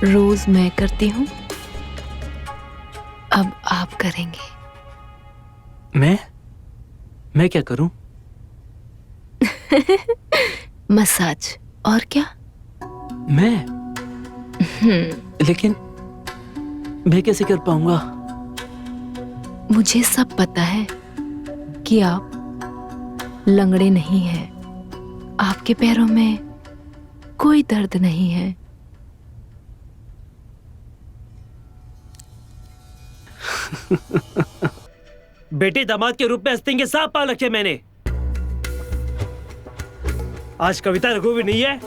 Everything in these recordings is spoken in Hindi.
रोज मैं करती हूँ, अब आप करेंगे। मैं क्या करूं? मसाज, और क्या? मैं? लेकिन मैं कैसे कर पाऊंगा? मुझे सब पता है कि आप लंगड़े नहीं हैं। आपके पैरों में कोई दर्द नहीं है। बेटे दामाद के रूप में हस्तिंग के सांप पाल रखे मैंने। आज कविता रघुवीर नहीं है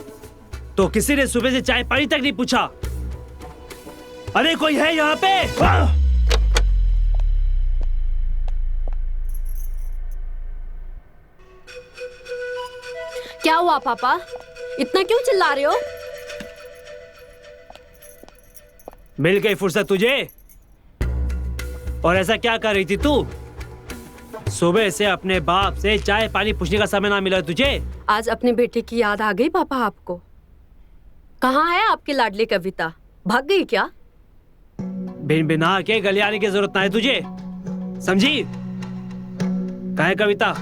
तो किसी ने सुबह से चाय पानी तक नहीं पूछा। अरे कोई है यहाँ पे? क्या हुआ पापा, इतना क्यों चिल्ला रहे हो? मिल गई फुर्सत तुझे? और ऐसा क्या कर रही थी तू? सुबह से अपने बाप से चाय पानी पूछने का समय ना मिला तुझे? आज अपने बेटे की याद आ गई पापा आपको? कहाँ है आपकी लाडली कविता, भाग गई क्या? बिन बिना के गलियाने की जरूरत ना है तुझे, समझी? कहाँ है कविता?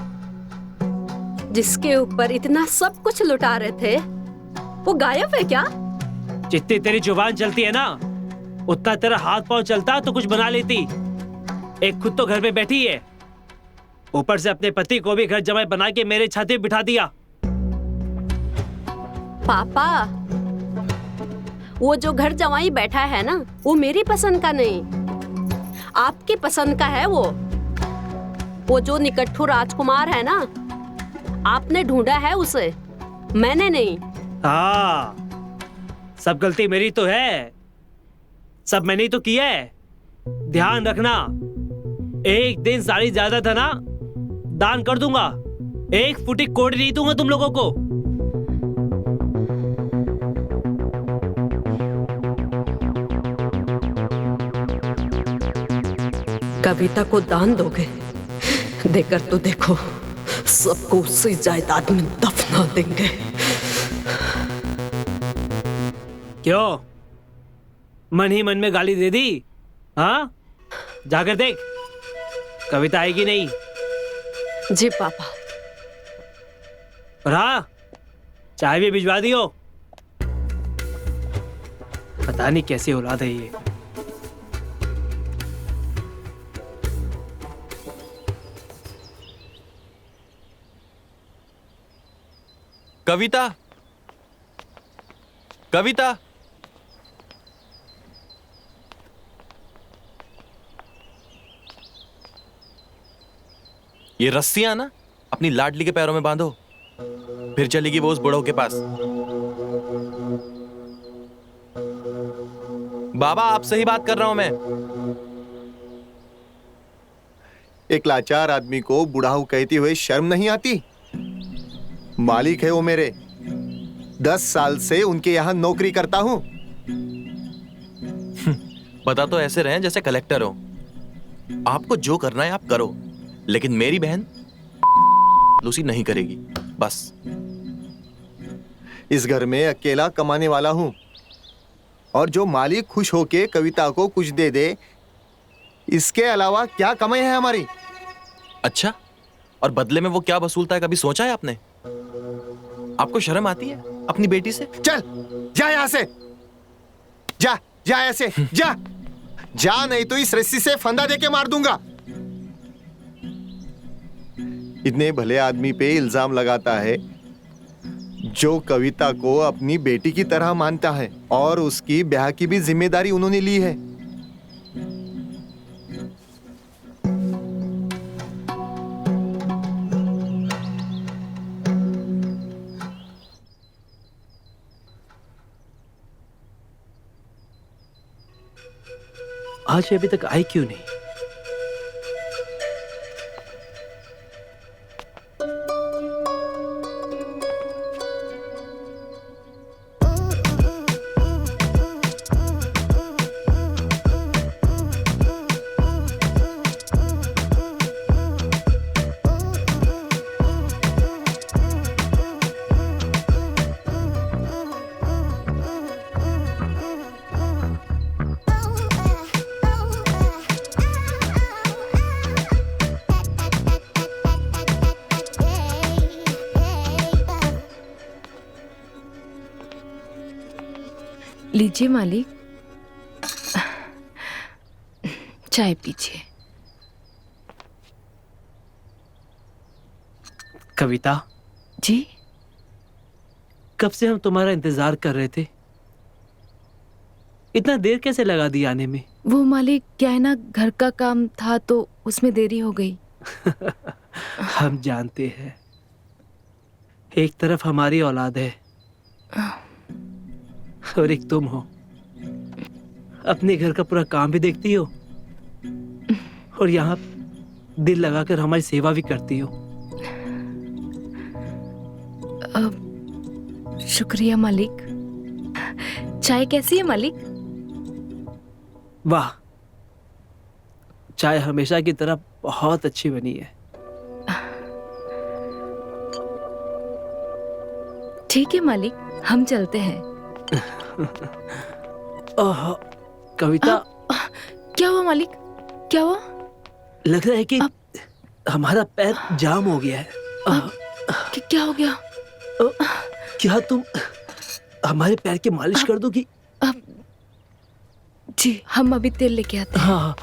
जिसके ऊपर इतना सब कुछ लुटा रहे थे वो गायब है क्या? जितनी तेरी जुबान चलती है ना उतना तेरा हाथ पांव चलता तो कुछ बना लेती। एक खुद तो घर में बैठी है, ऊपर से अपने पति को भी घर जमाई बना के मेरे छाती पे बिठा दिया। पापा, वो जो घर जमाई बैठा है ना वो मेरी पसंद का नहीं, आपकी पसंद का है। वो जो निकट्ठू राजकुमार है ना, आपने ढूंढा है उसे, मैंने नहीं। हाँ, सब गलती मेरी तो है, सब मैंने ही तो किया है। ध्यान रखना, एक दिन साड़ी ज्यादा था ना दान कर दूंगा, एक फुटी कोड़ी नहीं दूंगा तुम लोगों को। कविता को दान दोगे? देकर तो देखो, सबको उसी जायदाद में दफना देंगे। क्यों, मन ही मन में गाली दे दी? हाँ, जाकर देख, कविता आएगी नहीं। जी पापा। और हाँ, चाय भी भिजवा दियो। पता नहीं कैसी औलाद है ये। कविता, कविता, ये रस्सियां ना अपनी लाडली के पैरों में बांधो, फिर चलेगी वो उस बुढ़ऊ के पास। बाबा, आपसे ही बात कर रहा हूं मैं। एक लाचार आदमी को बुढ़ाऊ कहते हुए शर्म नहीं आती? मालिक है वो मेरे, 10 साल से उनके यहां नौकरी करता हूं। पता तो ऐसे रहें जैसे कलेक्टर हो। आपको जो करना है आप करो, लेकिन मेरी बहन लूसी नहीं करेगी, बस। इस घर में अकेला कमाने वाला हूं, और जो मालिक खुश होके कविता को कुछ दे दे, इसके अलावा क्या कमाई है हमारी? अच्छा, और बदले में वो क्या वसूलता है, कभी सोचा है आपने? आपको शर्म आती है अपनी बेटी से? चल जा यहां से, जा जा ऐसे जा जा, नहीं तो इस रस्सी से फंदा देके मार दूंगा। इतने भले आदमी पे इल्जाम लगाता है जो कविता को अपनी बेटी की तरह मानता है, और उसकी ब्याह की भी जिम्मेदारी उन्होंने ली है। आज ये अभी तक आई क्यों नहीं? लीजिए मालिक, चाय पीजिए। कविता, जी? कब से हम तुम्हारा इंतजार कर रहे थे। इतना देर कैसे लगा दी आने में? वो मालिक, क्या है ना, घर का काम था तो उसमें देरी हो गई। हम जानते हैं, एक तरफ हमारी औलाद है और एक तुम हो। अपने घर का पूरा काम भी देखती हो और यहाँ दिल लगाकर हमारी सेवा भी करती हो। शुक्रिया मालिक। चाय कैसी है मालिक? वाह, चाय हमेशा की तरह बहुत अच्छी बनी है। ठीक है मालिक, हम चलते हैं। ओह, कविता, क्या हुआ मालिक? क्या हुआ? लग रहा है कि हमारा पैर जाम हो गया है। क्या हो गया? क्या तुम हमारे पैर की मालिश कर दोगी? जी, हम अभी तेल लेके आते हैं। हाँ।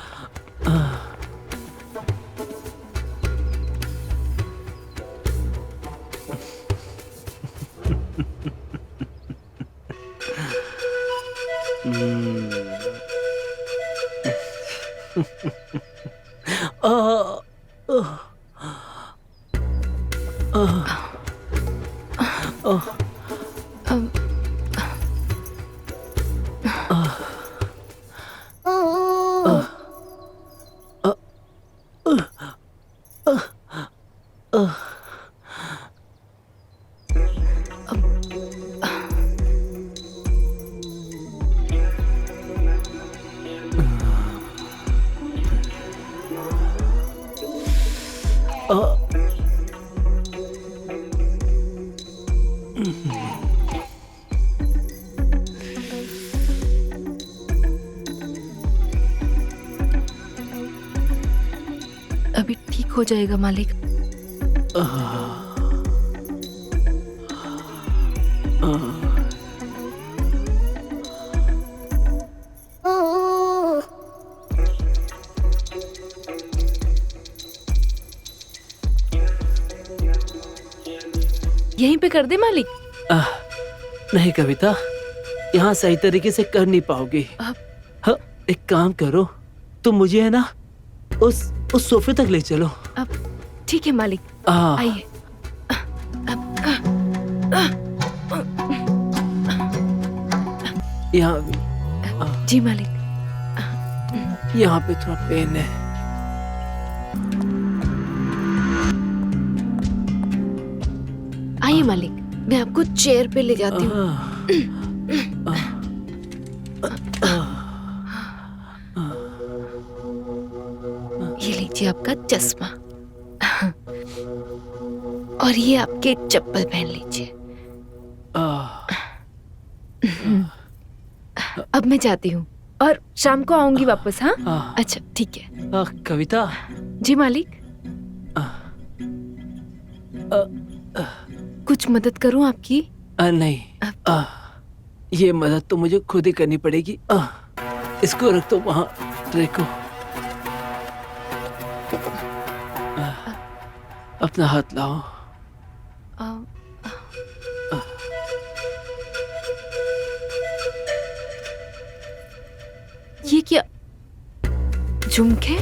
अभी ठीक हो जाएगा मालिक। यहीं पे कर दे मालिक। नहीं कविता, यहाँ सही तरीके से कर नहीं पाओगी। हाँ, एक काम करो, तुम मुझे है ना उस सोफे तक ले चलो। अब ठीक है मालिक, आइए। यहाँ जी मालिक। यहाँ पे थोड़ा पेन है। आइए मालिक, मैं आपको चेयर पे ले जाती हूँ। ये लीजिए आपका चश्मा और ये आपके चप्पल पहन लीजिए। अब मैं जाती हूँ और शाम को आऊंगी वापस। हाँ, अच्छा ठीक है। कविता। जी मालिक। कुछ मदद करूं आपकी? नहीं, ये मदद तो मुझे खुद ही करनी पड़ेगी। इसको रख दो वहां, देखो। अपना हाथ लाओ। ये क्या झुमके?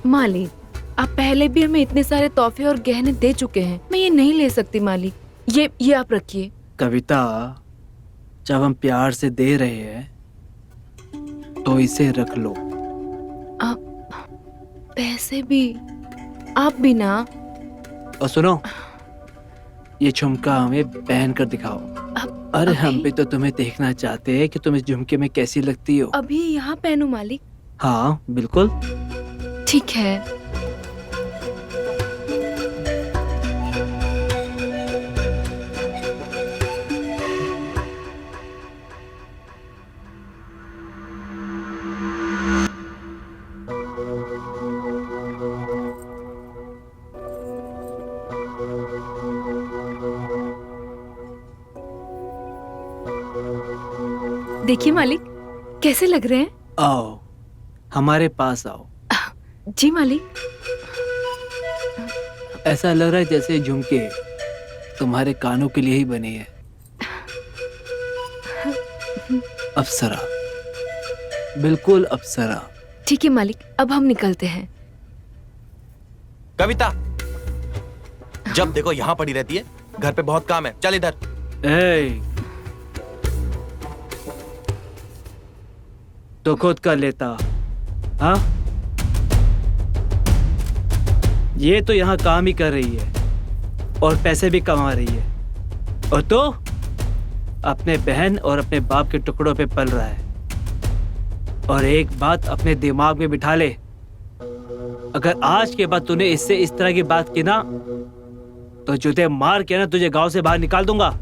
मालिक, आप पहले भी हमें इतने सारे तोहफे और गहने दे चुके हैं। मैं ये नहीं ले सकती मालिक। ये आप रखिए। कविता, जब हम प्यार से दे रहे हैं तो इसे रख लो। आप पैसे भी, आप भी ना। और सुनो, ये झुमका हमें पहन कर दिखाओ। अरे हम भी तो तुम्हें देखना चाहते हैं कि तुम इस झुमके में कैसी लगती हो। अभी यहाँ पहनूं मालिक? हाँ बिल्कुल। ठीक है। देखिए मालिक, कैसे लग रहे हैं? आओ, हमारे पास आओ। जी मालिक। ऐसा लग रहा है जैसे झुमके तुम्हारे कानों के लिए ही बने हैं। अप्सरा, बिल्कुल अप्सरा। ठीक है मालिक, अब हम निकलते हैं। कविता, जब देखो यहाँ पड़ी रहती है, घर पे बहुत काम है, चल इधर। ए, तो खुद कर लेता। हाँ, ये तो यहाँ काम ही कर रही है और पैसे भी कमा रही है, और तो अपने बहन और अपने बाप के टुकड़ों पे पल रहा है। और एक बात अपने दिमाग में बिठा ले, अगर आज के बाद तूने इससे इस तरह की बात की ना, तो जूते मार के ना तुझे गांव से बाहर निकाल दूंगा।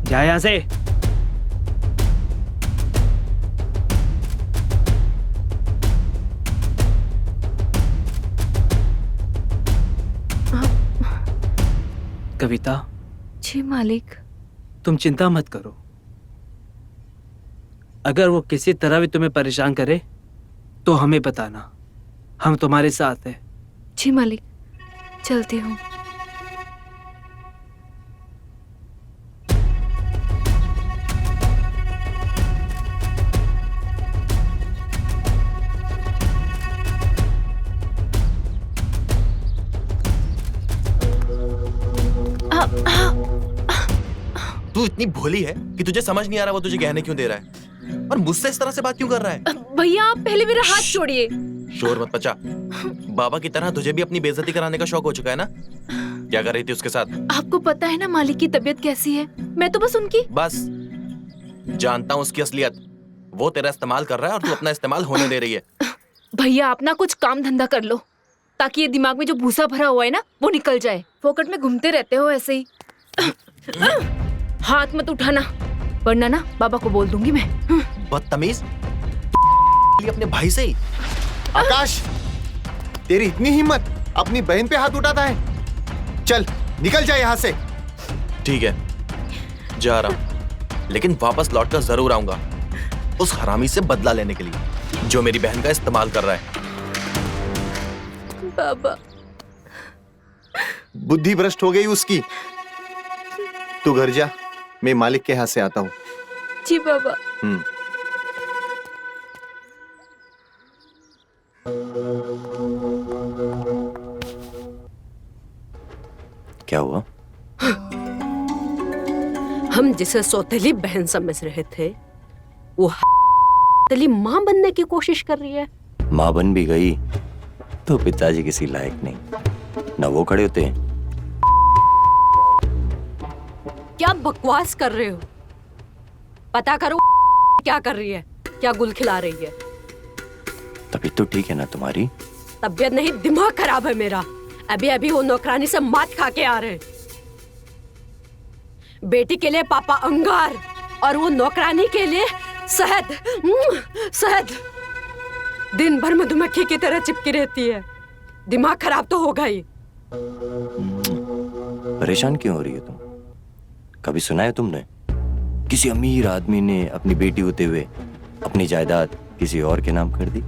जा यहां से। कविता, जी मालिक। तुम चिंता मत करो। अगर वो किसी तरह भी तुम्हें परेशान करे तो हमें बताना, हम तुम्हारे साथ हैं। जी मालिक, चलती हूँ। तू इतनी भोली है कि तुझे समझ नहीं आ रहा वो तुझे गहने क्यों दे रहा है, और मुझसे इस तरह से बात क्यों कर रहा है? भैया आप पहले मेरा हाथ छोड़िए। शोर मत मचा। बाबा की तरह तुझे भी अपनी बेइज्जती कराने का शौक हो चुका है ना? क्या कर रही थी उसके साथ? आपको पता है ना मालिक की तबीयत कैसी है, मैं तो बस उनकी। बस जानता हूँ उसकी असलियत। वो तेरा इस्तेमाल कर रहा है और तू अपना इस्तेमाल होने दे रही है। भैया आप ना कुछ काम धंधा कर लो, ताकि ये दिमाग में जो भूसा भरा हुआ है ना वो निकल जाए। फोकट में घूमते रहते हो ऐसे ही। हाथ मत उठाना, वरना ना बाबा को बोल दूंगी मैं। बदतमीज, अपने भाई से ही। आकाश, तेरी इतनी हिम्मत, अपनी बहन पे हाथ उठाता है? चल निकल जा यहाँ से। ठीक है, जा रहा हूँ, लेकिन वापस लौटकर जरूर आऊंगा उस हरामी से बदला लेने के लिए जो मेरी बहन का इस्तेमाल कर रहा है। बाबा, बुद्धि भ्रष्ट हो गई उसकी। तू घर जा, मैं मालिक के हाथ से आता हूँ। जी बाबा। क्या हुआ? हम जिसे सौतेली बहन समझ रहे थे, वो सौतेली माँ बनने की कोशिश कर रही है। माँ बन भी गई तो पिताजी किसी लायक नहीं, ना वो खड़े होते हैं। क्या बकवास कर रहे हो? पता करो क्या कर रही है, क्या गुल खिला रही है। तबीयत तो ठीक है ना तुम्हारी? तबीयत नहीं, दिमाग खराब है मेरा। अभी अभी वो नौकरानी से मात खा के आ रहे हैं। बेटी के लिए पापा अंगार और वो नौकरानी के लिए शहद। शहद दिन भर मधुमक्खी की तरह चिपकी रहती है। दिमाग खराब तो होगा ही। परेशान क्यों हो रही हो तुम? कभी सुना है तुमने किसी अमीर आदमी ने अपनी बेटी होते हुए अपनी जायदाद किसी और के नाम कर दी?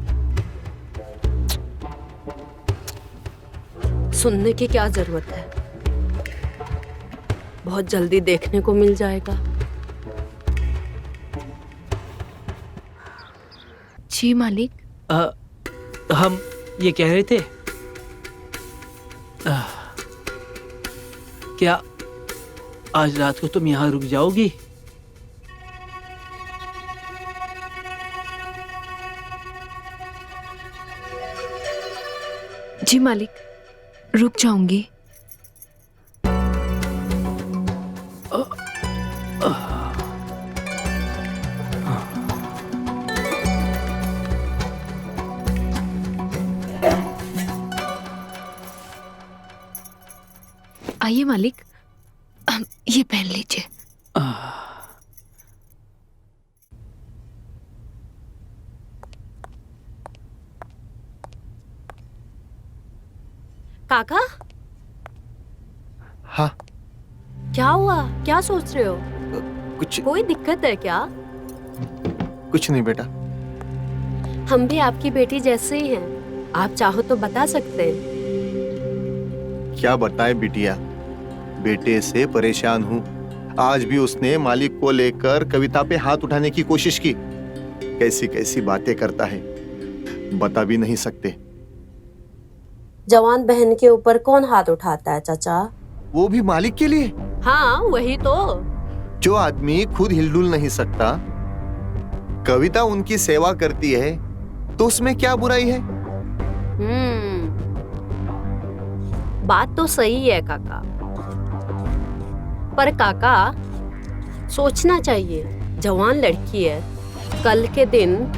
सुनने की क्या जरूरत है, बहुत जल्दी देखने को मिल जाएगा। जी मालिक। हम ये कह रहे थे, क्या आज रात को तुम यहाँ रुक जाओगी? जी मालिक, रुक जाऊंगी। आइए मालिक, ये पहन लीजिए। काका, हाँ, क्या हुआ? क्या सोच रहे हो? कुछ कोई दिक्कत है क्या? कुछ नहीं बेटा। हम भी आपकी बेटी जैसे ही हैं। आप चाहो तो बता सकते हैं। क्या बताए बिटिया, बेटे से परेशान हूँ। आज भी उसने मालिक को लेकर कविता पे हाथ उठाने की कोशिश की। कैसी कैसी बातें करता है, बता भी नहीं सकते। जवान बहन के ऊपर कौन हाथ उठाता है चाचा? वो भी मालिक के लिए। हाँ वही तो। जो आदमी खुद हिलडुल नहीं सकता, कविता उनकी सेवा करती है तो उसमें क्या बुराई है? बात तो सही है काका, पर काका सोचना चाहिए, जवान लड़की है, कल के दिन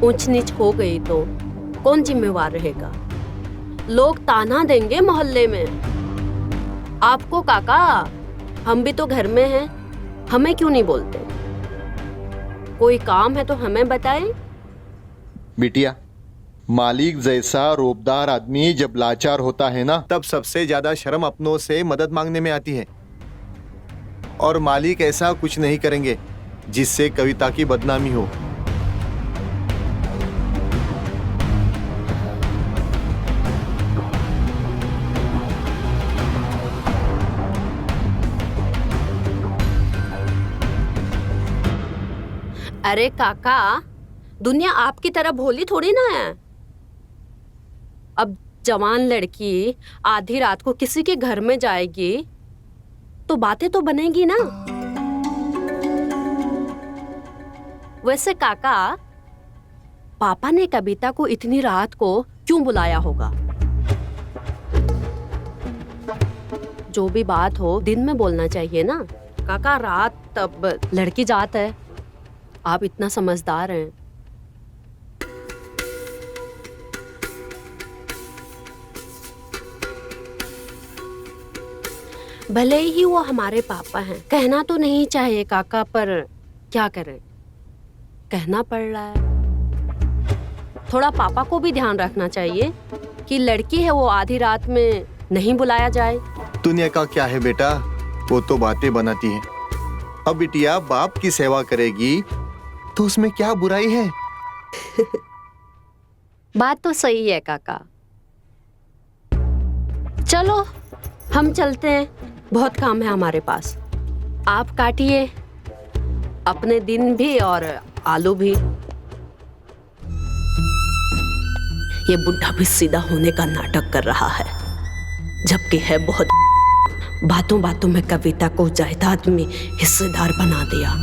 ऊंच नीच हो गई तो कौन जिम्मेवार रहेगा? लोग ताना देंगे मोहल्ले में। आपको काका, हम भी तो घर में हैं, हमें क्यों नहीं बोलते? कोई काम है तो हमें बताएं। बिटिया, मालिक जैसा रोबदार आदमी जब लाचार होता है ना, तब सबसे ज्यादा शर्म अपनों से मदद मांगने में आती है। और मालिक ऐसा कुछ नहीं करेंगे जिससे कविता की बदनामी हो। अरे काका, दुनिया आपकी तरह भोली थोड़ी ना है। अब जवान लड़की आधी रात को किसी के घर में जाएगी तो बातें तो बनेगी ना। वैसे काका, पापा ने कविता को इतनी रात को क्यों बुलाया होगा? जो भी बात हो दिन में बोलना चाहिए ना काका। रात तब लड़की जात है, आप इतना समझदार हैं। भले ही वो हमारे पापा हैं, कहना तो नहीं चाहिए काका, पर क्या करें, कहना पड़ रहा है। थोड़ा पापा को भी ध्यान रखना चाहिए कि लड़की है, वो आधी रात में नहीं बुलाया जाए। दुनिया का क्या है बेटा, वो तो बातें बनाती है। अब बिटिया बाप की सेवा करेगी तो उसमें क्या बुराई है? बात तो सही है काका। चलो हम चलते हैं, बहुत काम है हमारे पास। आप काटिए अपने दिन भी और आलू भी। ये बुढ़ा भी सीधा होने का नाटक कर रहा है, जबकि है बहुत। बातों बातों में कविता को जायदाद में हिस्सेदार बना दिया।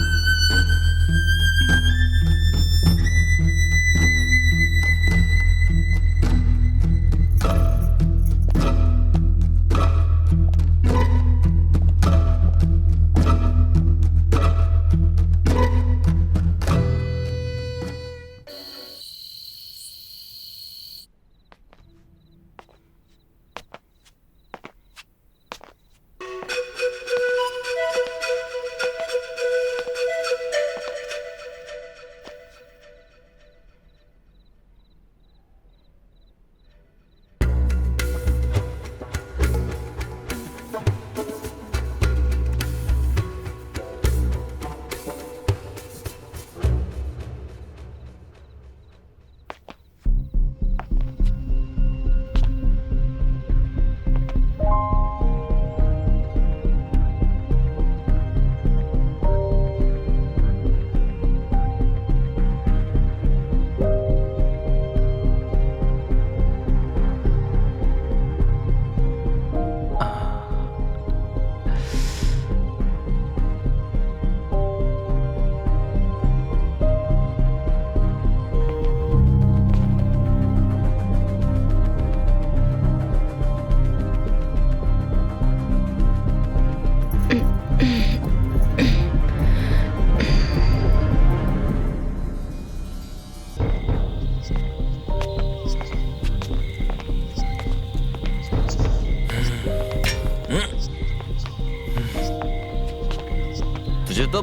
तुझे तो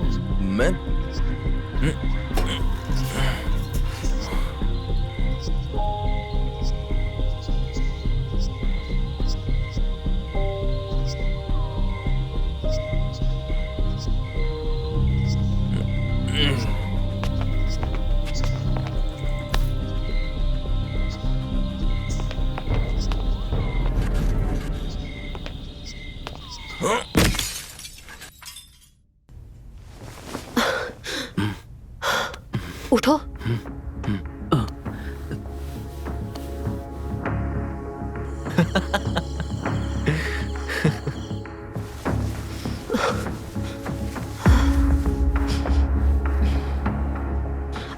मैं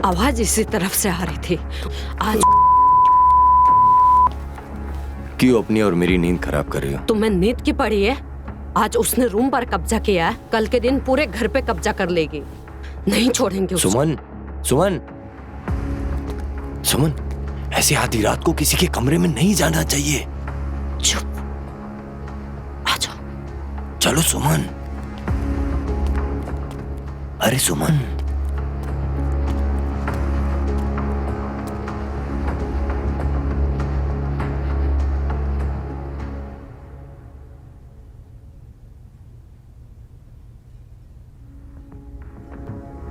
आवाज इसी तरफ से आ रही थी। आज क्यों अपनी और मेरी नींद खराब कर रही हो? तुम्हें नींद की पड़ी है? आज उसने रूम पर कब्जा किया है, कल के दिन पूरे घर पे कब्जा कर लेगी। नहीं छोड़ेंगे उसको। सुमन, सुमन, सुमन, ऐसे आधी रात को किसी के कमरे में नहीं जाना चाहिए। चुप, आ जाओ। चलो सुमन। अरे सुमन।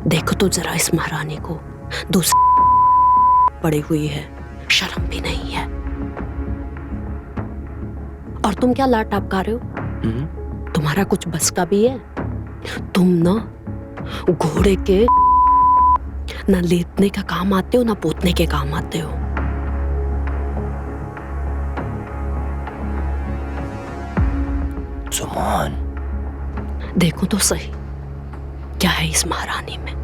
देखो तो जरा इस महारानी को, दूसरी पड़ी हुई है, शर्म भी नहीं है। और तुम क्या लाट टपका रहे हो? तुम्हारा कुछ बस का भी है? तुम ना घोड़े के ना लेटने का काम आते हो, ना पोतने के काम आते हो। सुमन, देखो तो सही क्या है इस महारानी में।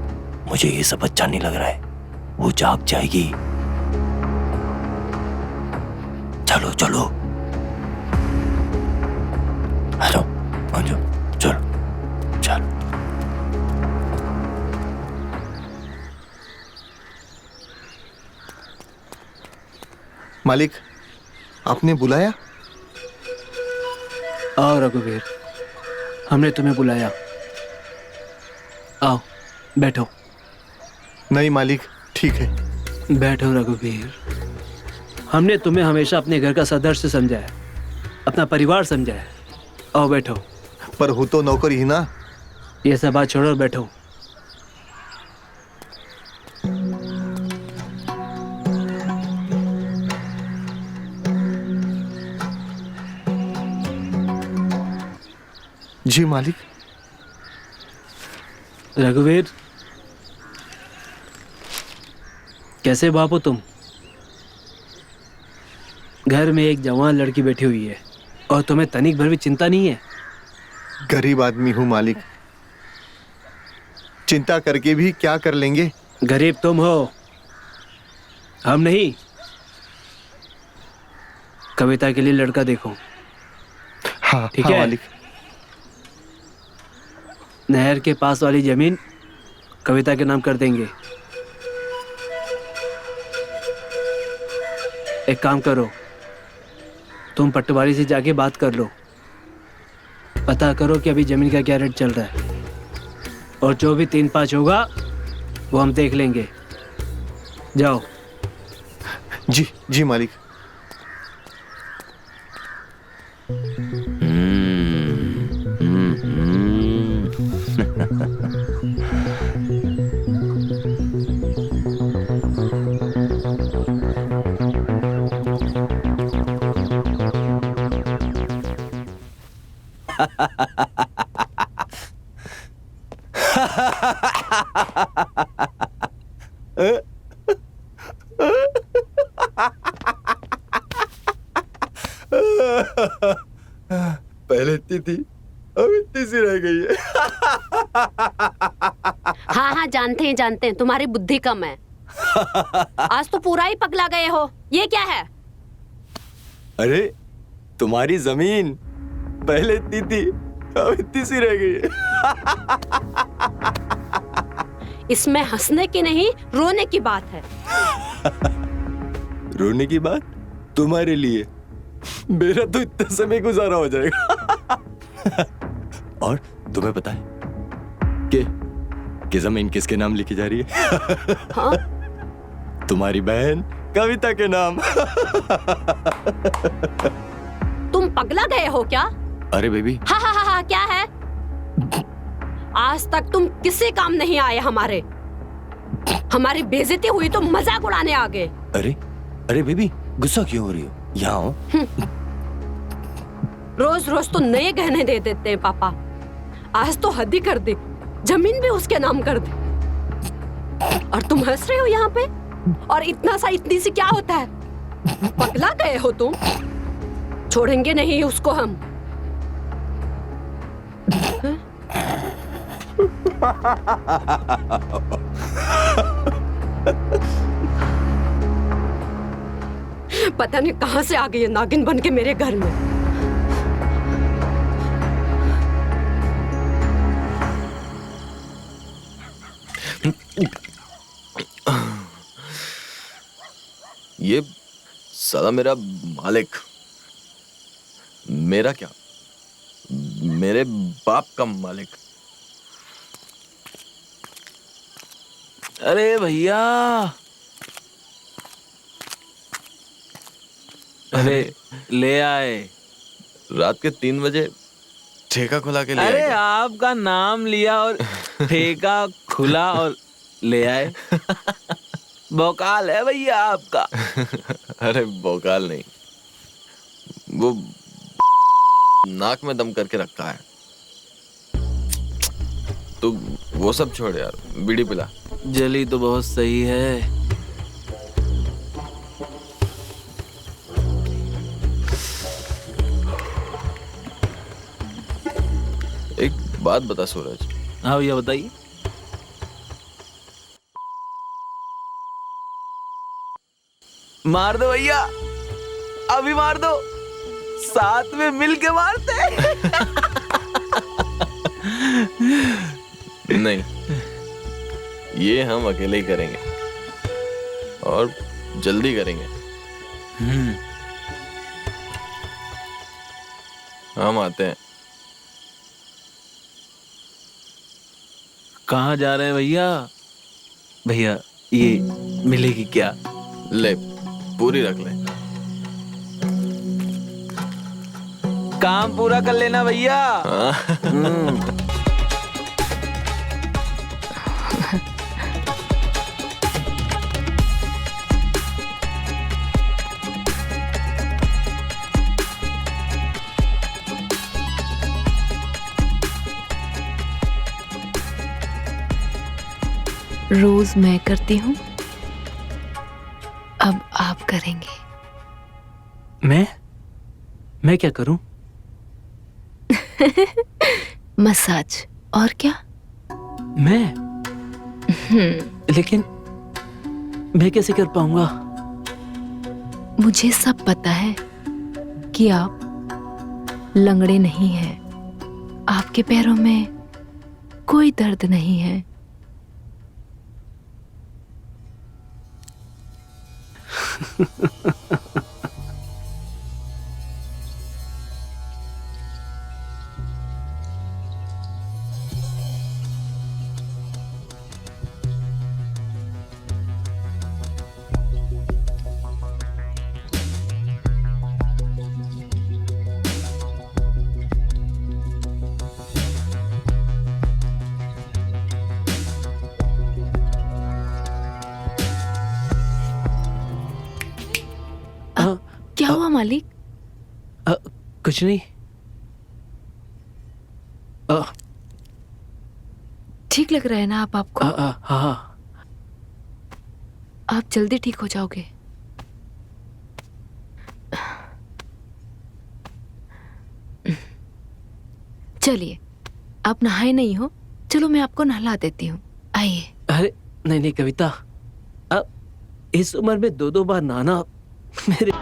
मुझे ये सब अच्छा नहीं लग रहा है। वो जाग जाएगी। चलो चलो, आ जाओ, आ जाओ, चलो चलो। मालिक, आपने बुलाया? आओ रघुवीर, हमने तुम्हें बुलाया। आओ बैठो। नहीं मालिक, ठीक है। बैठो रघुवीर। हमने तुम्हें हमेशा अपने घर का सदस्य समझा है, अपना परिवार समझा है। आओ बैठो। पर हूँ तो नौकर ही ना। ये सब बात छोड़ो, बैठो। जी मालिक। रघुवीर, कैसे बाप हो तुम? घर में एक जवान लड़की बैठी हुई है और तुम्हें तनिक भर भी चिंता नहीं है? गरीब आदमी हूँ मालिक, चिंता करके भी क्या कर लेंगे। गरीब तुम हो, हम नहीं। कविता के लिए लड़का देखो। हाँ ठीक हाँ है। मालिक। नहर के पास वाली जमीन कविता के नाम कर देंगे। एक काम करो, तुम पटवारी से जाके बात कर लो, पता करो कि अभी जमीन का क्या रेट चल रहा है, और जो भी 3-5 होगा वो हम देख लेंगे। जाओ। जी जी मालिक। पहले इतनी थी, अब इतनी सी रह गई है। हाँ हाँ, जानते हैं, तुम्हारी बुद्धि कम है। आज तो पूरा ही पगला गए हो। ये क्या है? अरे तुम्हारी जमीन पहले इतनी थी, अब इतनी सी रह गई है। इसमें हंसने की नहीं, रोने की बात है। रोने की बात तुम्हारे लिए, मेरा तो इतना समय गुजारा हो जाएगा। और तुम्हें पता है कि जमीन किसके नाम लिखी जा रही है? हाँ? तुम्हारी बहन कविता के नाम। तुम पगला गए हो क्या? अरे बेबी। हाँ हाँ हाँ हाँ, क्या है? आज तक तुम किसी काम नहीं आए हमारे। हमारी बेइज्जती हुई तो मजाक उड़ाने आ गए। अरे अरे बेबी, गुस्सा क्यों हो रही हो? यहाँ आओ। रोज रोज तो नए गहने दे देते हैं पापा, आज तो हद ही कर दी, जमीन भी उसके नाम कर दी। और तुम हंस रहे हो यहाँ पे? और इतना सा इतनी सी क्या होता है? पगला गए हो तुम। छोड़ेंगे नहीं उसको हम। पता नहीं कहां से आ गई है नागिन बन के मेरे घर में। ये साला मेरा मालिक, मेरा क्या, मेरे बाप का मालिक। अरे भैया, अरे ले आए। रात के 3 बजे ठेका खुला के ले अरे आए क्या? आपका नाम लिया और ठेका खुला और ले आए। भौकाल है भैया आपका। अरे भौकाल नहीं, वो नाक में दम करके रखा है। तो वो सब छोड़ यार, बीड़ी पिला। जली तो बहुत सही है। एक बात बता सूरज, हाँ भैया बताइए। मार दो भैया, अभी मार दो, साथ में मिल के मारते। नहीं, ये हम अकेले ही करेंगे और जल्दी करेंगे। हम आते हैं। कहाँ जा रहे हैं भैया? भैया ये मिलेगी क्या? ले, पूरी रख ले। काम पूरा कर लेना भैया। रोज मैं करती हूँ, अब आप करेंगे। मैं क्या करूं? मसाज, और क्या? मैं? लेकिन मैं कैसे कर पाऊंगा? मुझे सब पता है कि आप लंगड़े नहीं हैं। आपके पैरों में कोई दर्द नहीं है। क्या हुआ मालिक? कुछ नहीं। ठीक लग रहा है ना आप आपको? हाँ। आप जल्दी ठीक हो जाओगे। चलिए, आप नहाए नहीं हो, चलो मैं आपको नहला देती हूँ, आइए। अरे नहीं कविता, अब इस उम्र में 2-2 बार नहाना मेरे।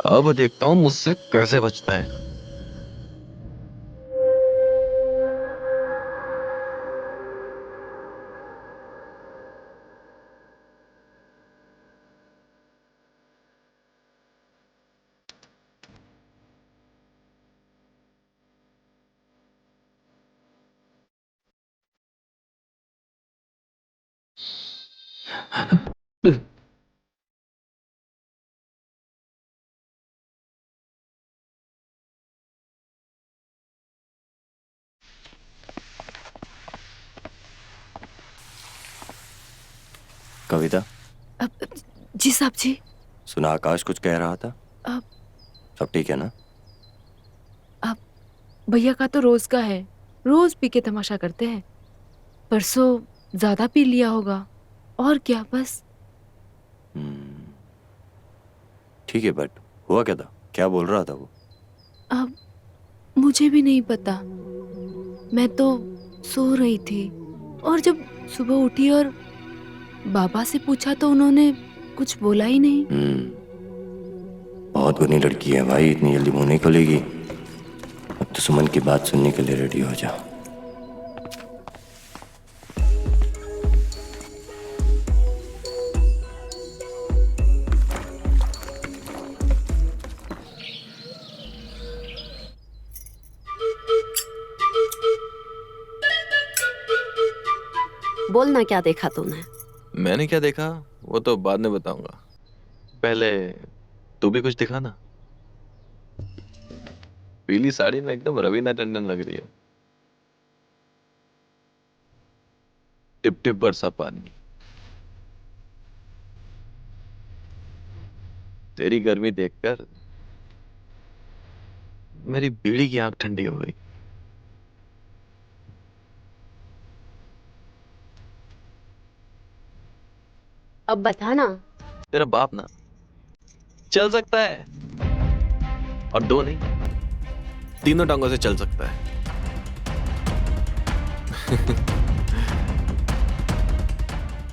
अब देखता हूँ मुझसे कैसे बचता है। कविता, जी साहब जी। सुना आकाश कुछ कह रहा था? अब सब ठीक है ना? भैया का तो रोज का है, रोज पी के तमाशा करते हैं। परसों ज्यादा पी लिया होगा। और क्या, बस। ठीक है, बट हुआ क्या था? क्या बोल रहा था वो? अब मुझे भी नहीं पता। मैं तो सो रही थी और जब सुबह उठी और बाबा से पूछा तो उन्होंने कुछ बोला ही नहीं। बहुत बुरी लड़की है भाई, इतनी जल्दी मुंह नहीं खोलेगी। अब तो सुमन की बात सुनने के लिए रेडी हो जा। बोलना, क्या देखा तूने? मैंने क्या देखा वो तो बाद में बताऊंगा, पहले तू भी कुछ दिखा ना। पीली साड़ी में एकदम रवीना टंडन लग रही है। टिप टिप बरसा पानी। तेरी गर्मी देखकर मेरी बीड़ी की आंख ठंडी हो गई। अब बता ना। तेरा बाप ना चल सकता है, और दो नहीं, तीनों टांगों से चल सकता है।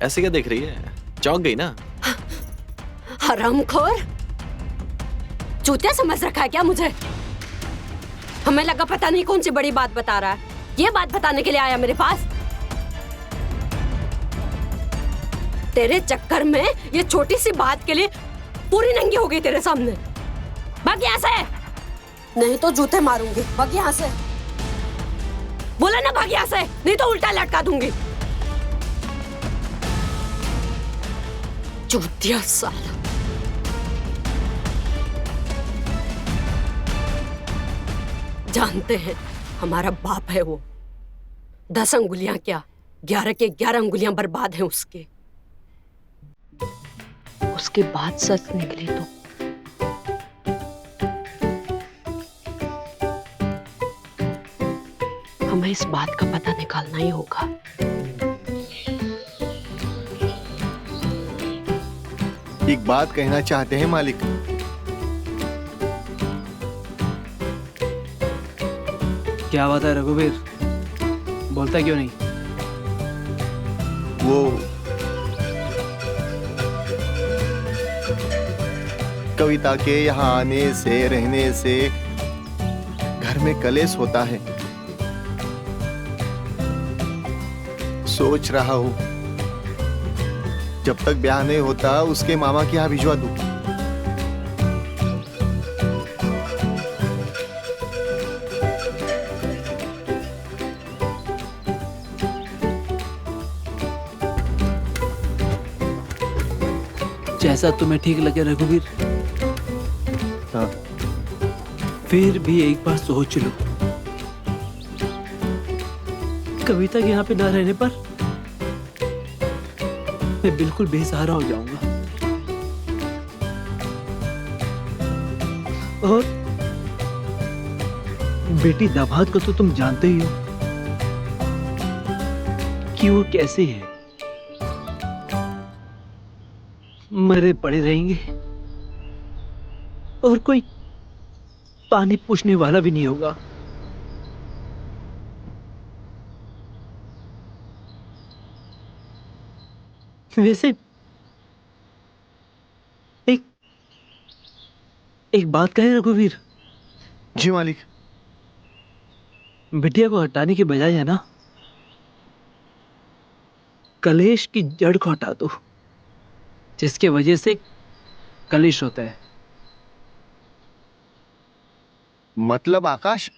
ऐसे क्या देख रही है? चौंक गई ना? हरामखोर, चूतिया समझ रखा है क्या मुझे? हमें लगा पता नहीं कौन सी बड़ी बात बता रहा है। ये बात बताने के लिए आया मेरे पास? तेरे चक्कर में ये छोटी सी बात के लिए पूरी नंगी हो गई तेरे सामने। भाग यहाँ से, नहीं तो जूते मारूंगी। भाग यहाँ से, बोला ना भाग यहाँ से, नहीं तो उल्टा लटका दूंगी। चूतिया साला। जानते हैं हमारा बाप है वो। 10 अंगुलियां क्या, 11 के 11 अंगुलियां बर्बाद हैं उसके। उसके बाद सच निकली तो हमें इस बात का पता निकालना ही होगा। एक बात कहना चाहते हैं मालिक। क्या बात है रघुवीर, बोलता क्यों नहीं? वो कविता के यहाँ आने से, रहने से घर में कलेश होता है। सोच रहा हूँ जब तक ब्याह नहीं होता उसके मामा के यहाँ भिजवा दूं। जैसा तुम्हें ठीक लगे रघुवीर। हाँ। फिर भी एक बार सोच लो, कविता के यहाँ पे ना रहने पर मैं बिल्कुल बेसहारा हो जाऊंगा। और बेटी दामाद को तो तुम जानते ही हो कि वो कैसे है। मरे पड़े रहेंगे और कोई पानी पूछने वाला भी नहीं होगा। वैसे एक एक बात कहे रघुवीर, जी मालिक। बिटिया को हटाने के बजाय है ना, कलेश की जड़ को हटा दो, जिसके वजह से कलेश होता है। मतलब आकाश?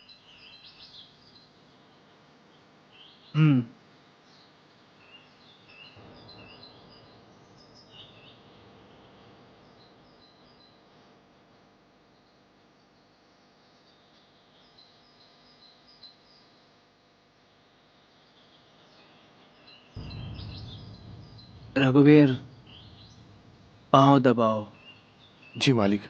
हम्म। रघुवीर, पांव दबाओ। जी मालिक।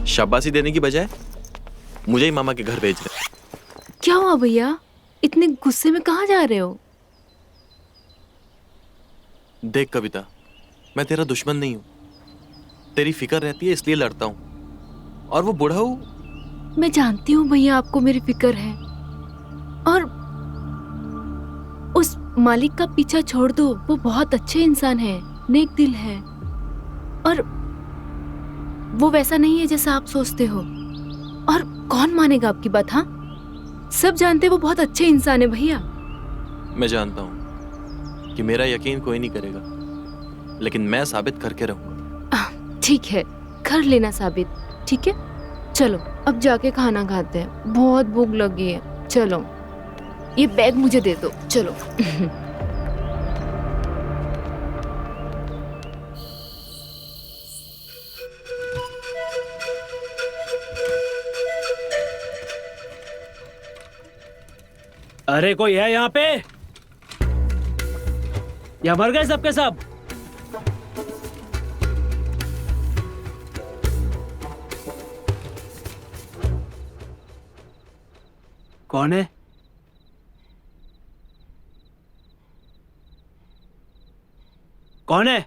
शाबाशी देने की बजाय मुझे ही मामा के घर भेज रहे। क्या हुआ भैया, इतने गुस्से में कहाँ जा रहे हो? देख कविता, मैं तेरा दुश्मन नहीं हूं, तेरी फिक्र रहती है इसलिए लड़ता हूं। और वो बुढ़ऊ, मैं जानती हूँ भैया आपको मेरी फिक्र है, और उस मालिक का पीछा छोड़ दो, वो बहुत अच्छे इंसान है, नेक दिल है, और वो वैसा नहीं है जैसा आप सोचते हो। और कौन मानेगा आपकी बात? हाँ, सब जानते हैं वो बहुत अच्छे इंसान है भैया। मैं जानता हूं कि मेरा यकीन कोई नहीं करेगा, लेकिन मैं साबित करके रहूंगा। ठीक है, कर लेना साबित। ठीक है, चलो अब जाके खाना खाते हैं, बहुत भूख लगी है। चलो, ये बैग मुझे दे दो, चलो। अरे कोई है यहाँ पे? या मर गए सबके सब? कौन है? कौन है?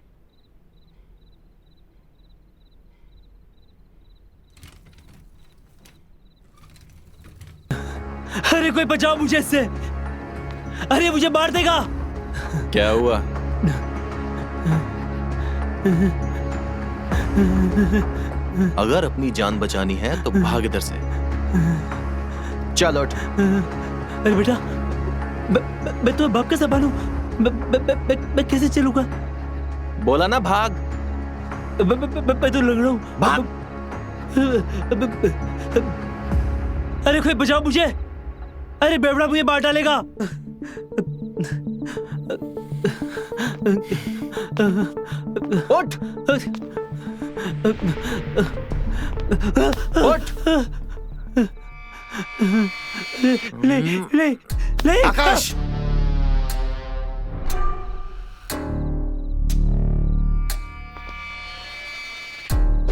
अरे कोई बचाओ मुझे इससे, अरे मुझे मार देगा। क्या हुआ? अगर अपनी जान बचानी है तो भाग इधर से। चल उठ। अरे बेटा, मैं तो बाप का संभालूं, मैं कैसे चलूंगा? बोला ना भाग। मैं तो लग रहा हूँ। भाग। अरे कोई बचाओ मुझे, अरे बेवड़ा मुझे मार डालेगा। उठ उठ। ले ले ले आकाश,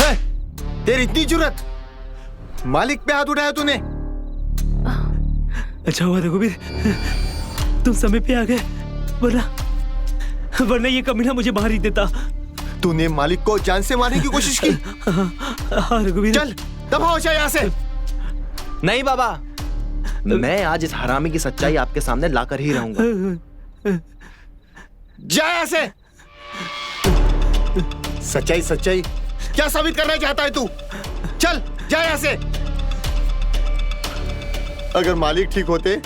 है, तेरी इतनी जुर्रत, मालिक पे हाथ उठाया तूने? अच्छा हुआ रघुवीर, तुम समय पे आ गए, वरना ये कमीना मुझे मार ही देता। तूने मालिक को जान से मारने की कोशिश की? हाँ रघुवीर। चल दफा हो जाए यहाँ से। नहीं बाबा, मैं आज इस हरामी की सच्चाई आपके सामने लाकर ही रहूंगा। जा यहाँ से। सच्चाई सच्चाई क्या साबित करना चाहता है तू? चल जा यहाँ से। अगर मालिक ठीक होते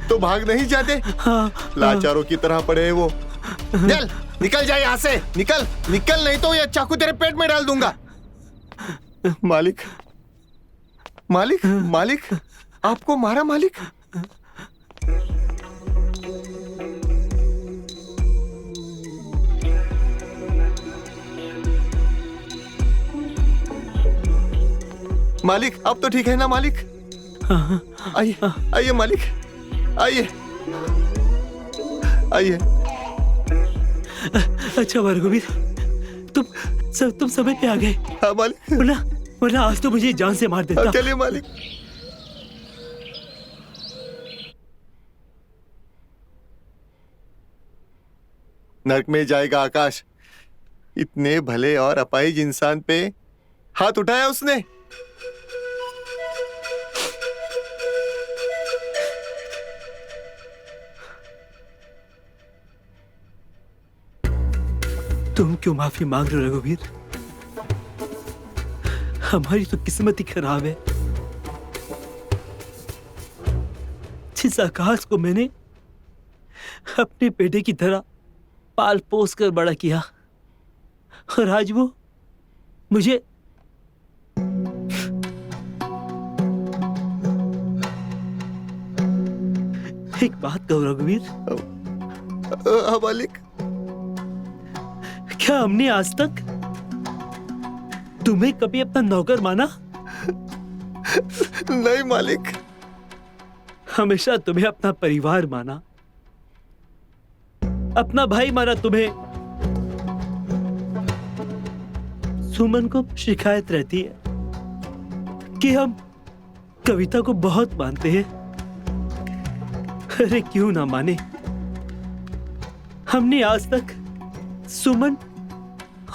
तो भाग नहीं जाते, लाचारों की तरह पड़े हैं वो। चल निकल जा यहाँ से, निकल निकल, नहीं तो ये चाकू तेरे पेट में डाल दूंगा। मालिक मालिक मालिक, आपको मारा मालिक? मालिक अब तो ठीक है ना मालिक? आइए आइए मालिक, आइए आइए। अच्छा हुआ रघुवीर, तुम समय पे आ गए, हाँ मालिक। वरना आज तो मुझे जान से मार देता। चलिए मालिक। नरक में जाएगा आकाश, इतने भले और अपाहिज इंसान पे हाथ उठाया उसने। तुम क्यों माफी मांग रहे हो रघुवीर? हमारी तो किस्मत ही खराब है। जिस आकाश को मैंने अपने बेटे की तरह पाल पोस कर बड़ा किया, और आज वो मुझे एक बात कहो रघुवीर, हाँ मालिक। क्या हमने आज तक तुम्हें कभी अपना नौकर माना? नहीं मालिक। हमेशा तुम्हें अपना परिवार माना, अपना भाई माना तुम्हें। सुमन को शिकायत रहती है कि हम कविता को बहुत मानते हैं। अरे क्यों ना माने, हमने आज तक सुमन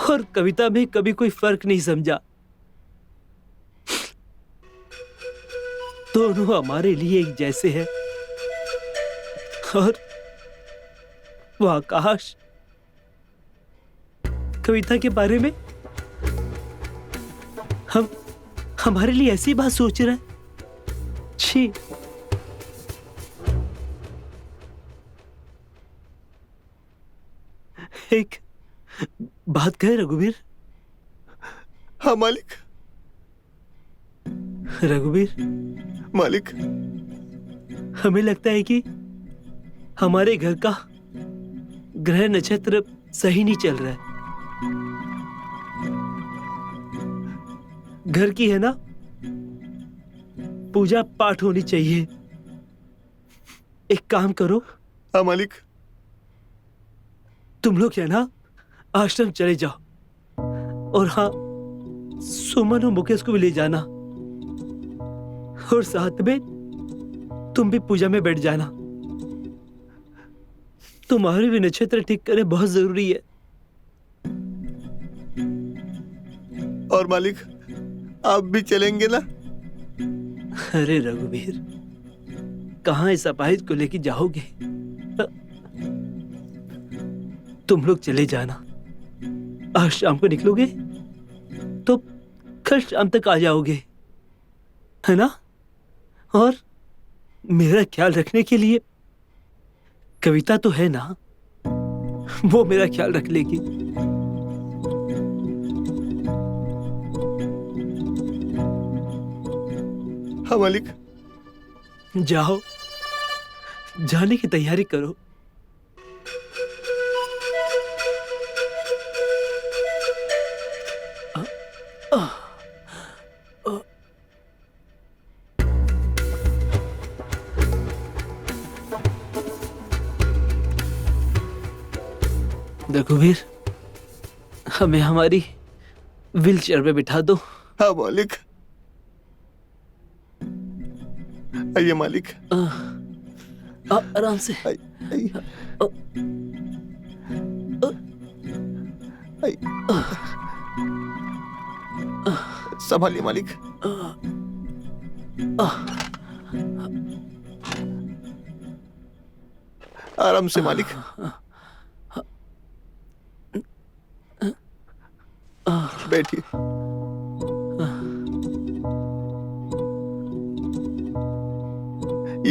और कविता में कभी कोई फर्क नहीं समझा। दोनों हमारे लिए एक जैसे हैं। और वो आकाश कविता के बारे में हमारे लिए ऐसी बात सोच रहा है। छी। एक बात कहे रघुवीर। हाँ मालिक। रघुवीर, मालिक, हमें लगता है कि हमारे घर का ग्रह नक्षत्र सही नहीं चल रहा है। घर की है ना पूजा पाठ होनी चाहिए। एक काम करो, हाँ मालिक। तुम लोग है ना आश्रम चले जाओ, और हाँ सुमन और मुकेश को भी ले जाना, और साथ में तुम भी पूजा में बैठ जाना। तुम्हारे भी नक्षत्र ठीक करने बहुत जरूरी है। और मालिक, आप भी चलेंगे ना? अरे रघुवीर, कहाँ इस अपाहिज को लेके जाओगे? तुम लोग चले जाना। आज शाम को निकलोगे तो कल शाम तक आ जाओगे, है ना? और मेरा ख्याल रखने के लिए कविता तो है ना, वो मेरा ख्याल रख लेगी। हाँ मालिक। जाओ, जाने की तैयारी करो। रघुवीर, हमें हमारी व्हील चेयर पे बिठा दो। हाँ मालिक। आइए मालिक। आराम से। आइए। संभालिए मालिक। आराम से मालिक। बैठिए।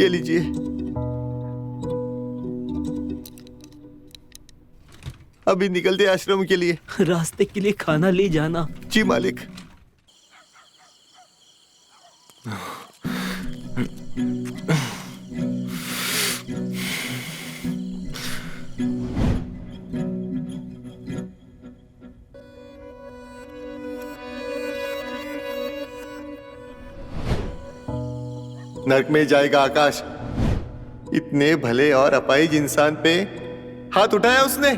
ये लीजिए। अभी निकलते आश्रम के लिए। रास्ते के लिए खाना ले जाना। जी मालिक। नरक में जाएगा आकाश। इतने भले और अपाहिज इंसान पे हाथ उठाया उसने।